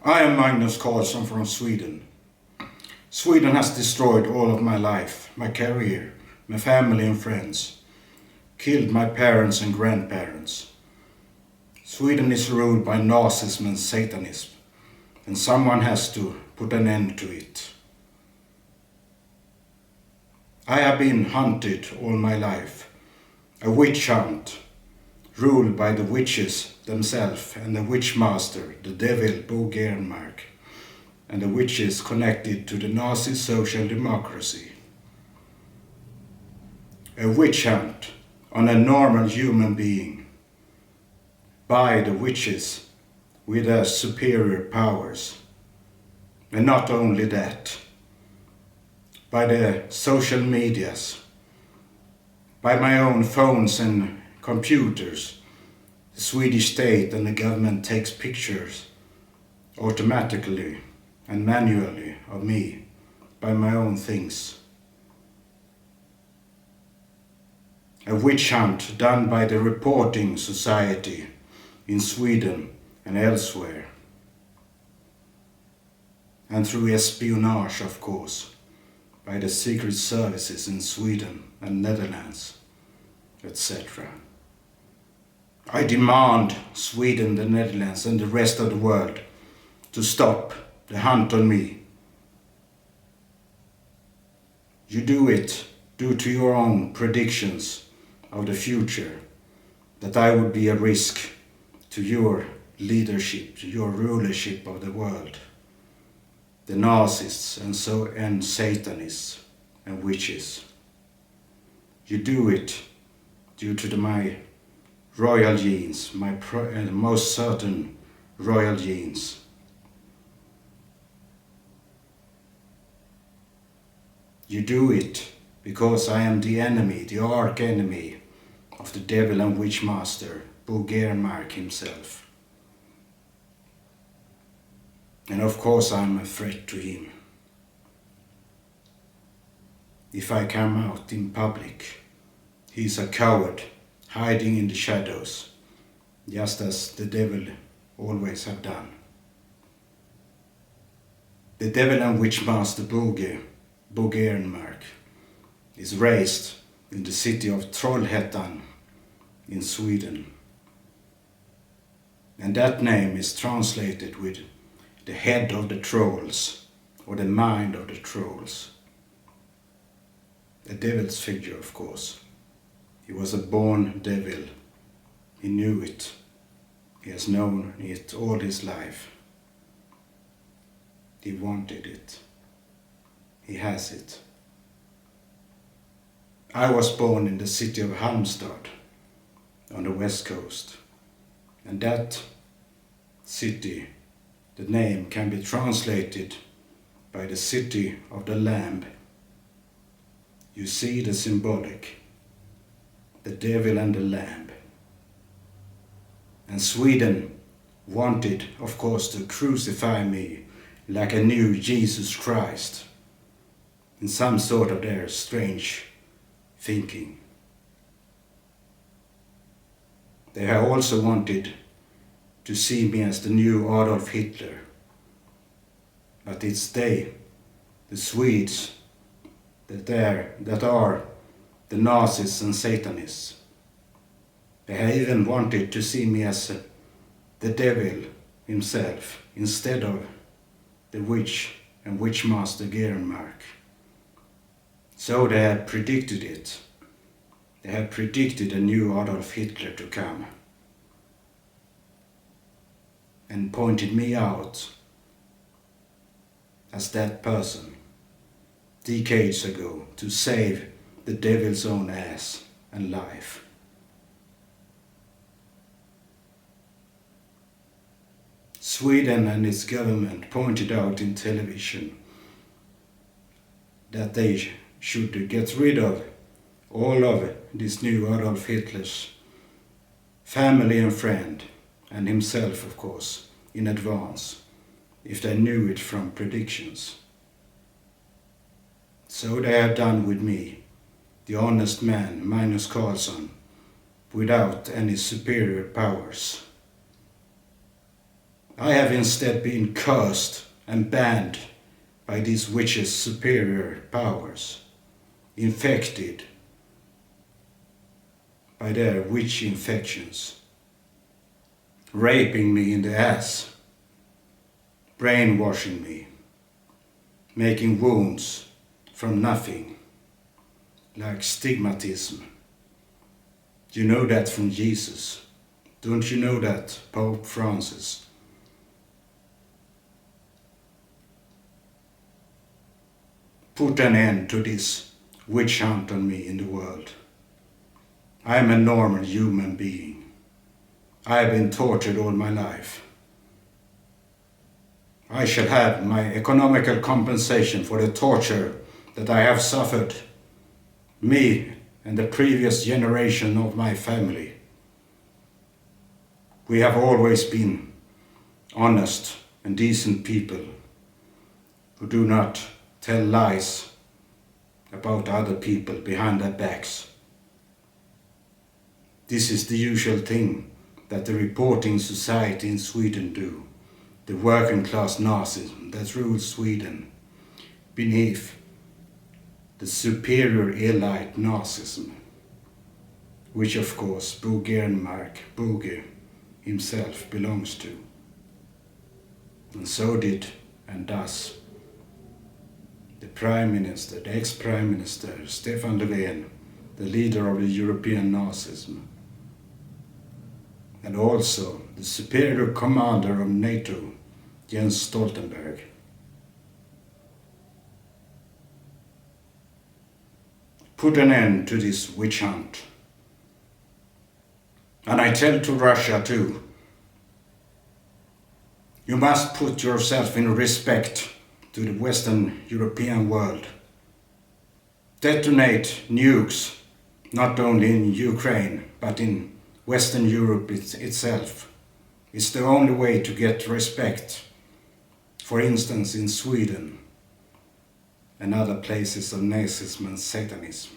I am Magnus Karlsson from Sweden. Sweden has destroyed all of my life, my career, my family and friends, killed my parents and grandparents. Sweden is ruled by Nazism and Satanism, and someone has to put an end to it. I have been hunted all my life, a witch hunt, ruled by the witches themselves and the Witchmaster, the devil Bo Gernmark, and the witches connected to the Nazi social democracy. A witch hunt on a normal human being by the witches with their superior powers. And not only that, by the social medias, by my own phones and computers. The Swedish state and the government takes pictures automatically and manually of me by my own things. A witch hunt done by the Reporting Society in Sweden and elsewhere. And through espionage, of course, by the secret services in Sweden and Netherlands, etc. I demand Sweden, the Netherlands and the rest of the world to stop the hunt on me. You do it due to your own predictions of the future, that I would be a risk to your leadership, to your rulership of the world. The Nazis and Satanists and witches. You do it due to my royal genes, my most certain royal genes. You do it because I am the enemy, the arch enemy of the devil and witchmaster, Bo Gernmark himself. And of course I'm a threat to him. If I come out in public, he's a coward, hiding in the shadows, just as the devil always have done. The devil and witchmaster Bo Gernmark, is raised in the city of Trollhättan in Sweden. And that name is translated with the head of the trolls, or the mind of the trolls. A devil's figure, of course. He was a born devil. He knew it. He has known it all his life. He wanted it. He has it. I was born in the city of Halmstad on the west coast. And that city, the name can be translated by the city of the Lamb. You see the symbolic, the devil and the lamb. And Sweden wanted, of course, to crucify me like a new Jesus Christ in some sort of their strange thinking. They have also wanted to see me as the new Adolf Hitler. But it's they, the Swedes, that are the Nazis and Satanists. They have even wanted to see me as the devil himself instead of the witch and witchmaster Gernmark. So they have predicted it. They have predicted a new Adolf Hitler to come, and pointed me out as that person decades ago to save the devil's own ass and life. Sweden and its government pointed out in television that they should get rid of all of this new Adolf Hitler's family and friend, and himself, of course, in advance, if they knew it from predictions. So they have done with me, the honest man, Magnus Karlsson, without any superior powers. I have instead been cursed and banned by these witches' superior powers, infected by their witch infections, raping me in the ass, brainwashing me, making wounds from nothing, like stigmatism. You know that from Jesus. Don't you know that, Pope Francis? Put an end to this witch hunt on me in the world. I am a normal human being. I have been tortured all my life. I shall have my economical compensation for the torture that I have suffered, me and the previous generation of my family. We have always been honest and decent people who do not tell lies about other people behind their backs. This is the usual thing that the reporting society in Sweden do, the working class Nazism that rules Sweden beneath the superior elite Nazism, which of course Bo Gernmark, Boge himself belongs to. And so did and does the Prime Minister, the ex-Prime Minister, Stefan Löfven, the leader of the European Nazism, and also the superior commander of NATO, Jens Stoltenberg. Put an end to this witch hunt. And I tell to Russia too, you must put yourself in respect to the Western European world. Detonate nukes, not only in Ukraine, but in Western Europe itself. It's the only way to get respect, for instance in Sweden and other places of Nazism and Satanism.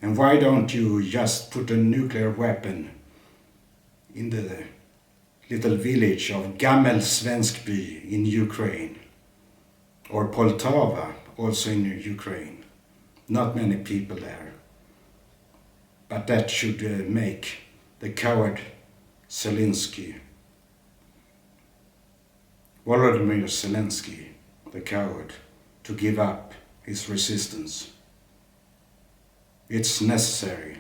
And why don't you just put a nuclear weapon in the little village of Gamel Svenskby in Ukraine, or Poltava, also in Ukraine. Not many people there. But that should make the coward Volodymyr Zelensky, the coward, to give up his resistance. It's necessary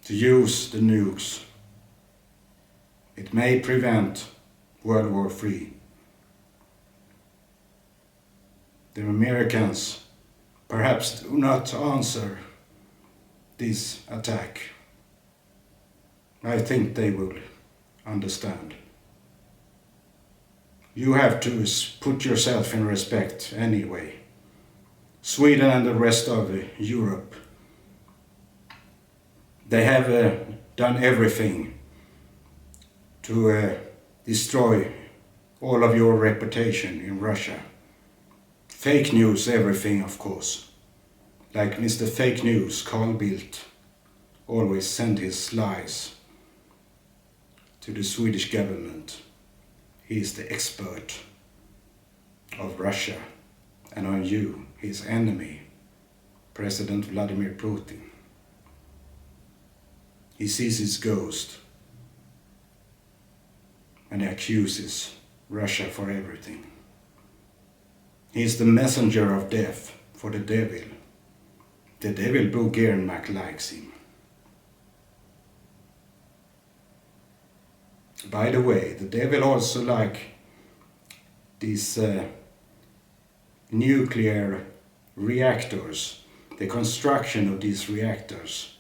to use the nukes. It may prevent World War III. The Americans perhaps do not answer this attack. I think they will understand. You have to put yourself in respect anyway. Sweden and the rest of Europe, they have done everything to destroy all of your reputation in Russia. Fake news, everything, of course. Like Mr. Fake News, Carl Bildt, always send his lies to the Swedish government. He is the expert of Russia, and on you, his enemy, President Vladimir Putin. He sees his ghost and accuses Russia for everything. He is the messenger of death for the devil. The devil Bo Gernmark likes him. By the way, the devil also likes these nuclear reactors, the construction of these reactors.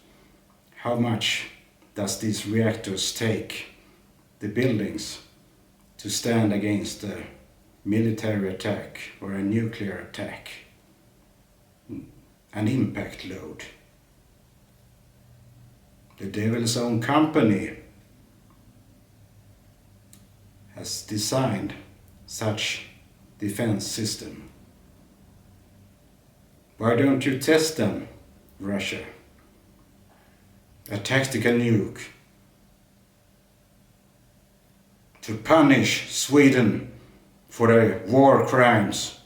How much does these reactors take the buildings to stand against a military attack or a nuclear attack? An impact load. The devil's own company has designed such defense system. Why don't you test them, Russia? A tactical nuke to punish Sweden for their war crimes,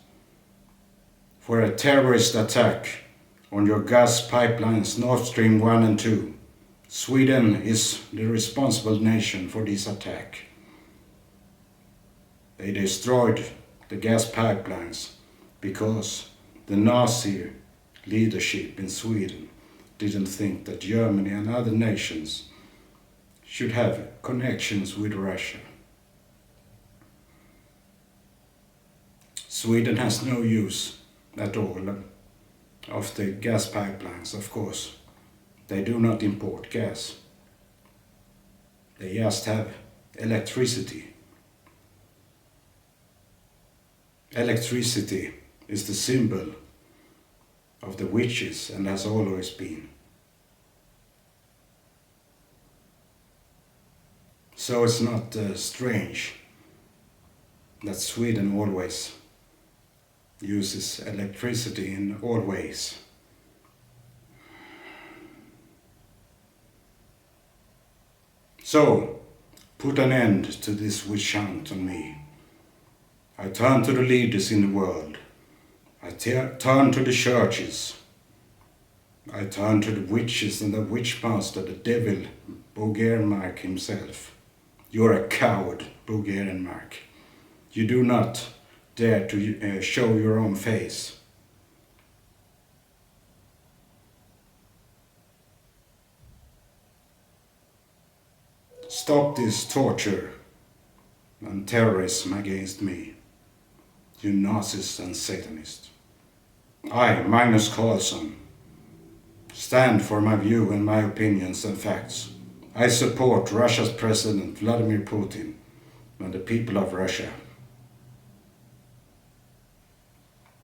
for a terrorist attack on your gas pipelines Nord Stream 1 and 2. Sweden is the responsible nation for this attack. They destroyed the gas pipelines because the Nazi leadership in Sweden didn't think that Germany and other nations should have connections with Russia. Sweden has no use at all of the gas pipelines, of course. They do not import gas. They just have electricity. Electricity is the symbol of the witches and has always been. So it's not strange that Sweden always uses electricity in all ways. So, put an end to this witch hunt on me. I turn to the leaders in the world. I turn to the churches. I turn to the witches and the witchmaster, the devil, Bo Gerenmark himself. You're a coward, Bo Gerenmark. You do not dare to show your own face. Stop this torture and terrorism against me, you Nazis and Satanists. I, Magnus Karlsson, stand for my view and my opinions and facts. I support Russia's President Vladimir Putin and the people of Russia.